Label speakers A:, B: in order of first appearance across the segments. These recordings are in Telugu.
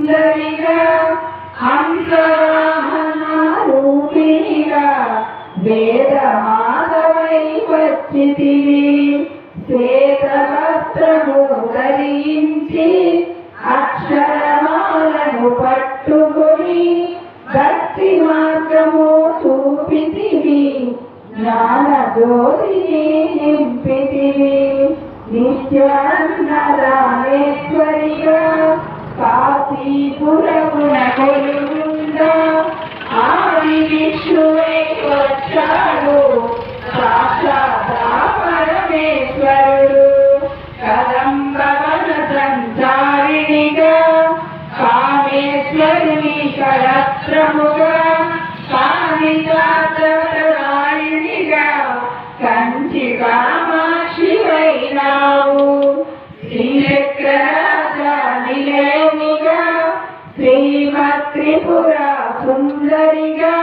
A: సుందరిగా హంసవాహనారూపిణిగా వేద మాధవై వచ్చితివి. శ్వేత వస్త్రము ధరించి అక్షరమాలను పట్టుకొని భక్తి మార్గము చూపితివి. జ్ఞాన జ్యోతిని నింపితివి. నిత్యాన్నదానేశ్వరిగా కాశీపురమున కొలువుండా ఆది విష్ణువై వచ్చాడు సాక్షాత్ పరమేశ్వరుడు. కదంబవన సంచారిణిగా కామేశ్వరుని కళత్రముగా కామితారాయణిగా కంచి కామాక్షి వైనావు. శ్రీచక్రరాజా నిలయనిగా శ్రీమత్రిపుర సుందరిగా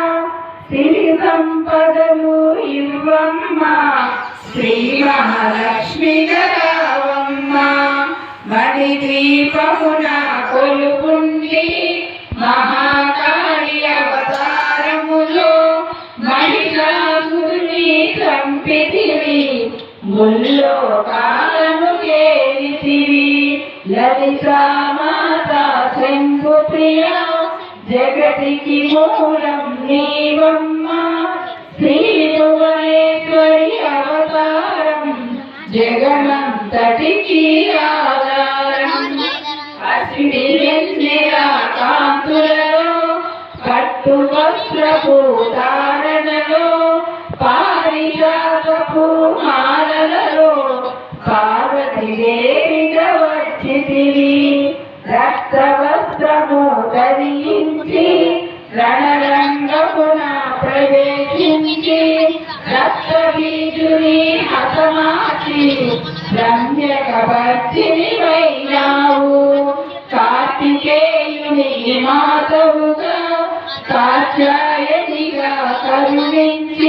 A: సిరి సంపదలు ఇవ్వమ్మ శ్రీ మహాలక్ష్మిగా రావమ్మ. మణి దీపమున కొలుపుండి మహాకాళి అవతారములో మహిషాసురుని చంపితివి. ముల్లోకాలను కేలితివి. లలితా మాత శంభుప్రియ జగతికి మూలం నీవమ్మ. శ్రీ భువనేశ్వరి అవతారం జగమంతటికి ఆధారం. అశ్విని వెన్నెల కాంతులలో కట్టు వస్త్రపు ధారణలో పారిజాతపు మాలలలో పార్వతీదేవిగా వచ్చితివి. రక్త వస్త్రము ధరించి రణరంగమున ప్రవేశించి రక్త బీజుని హతమాచి రమ్యకవర్జిని వైనావు. కార్తికేయుని మాతవుగా కాత్యాయనిగా కరుణించి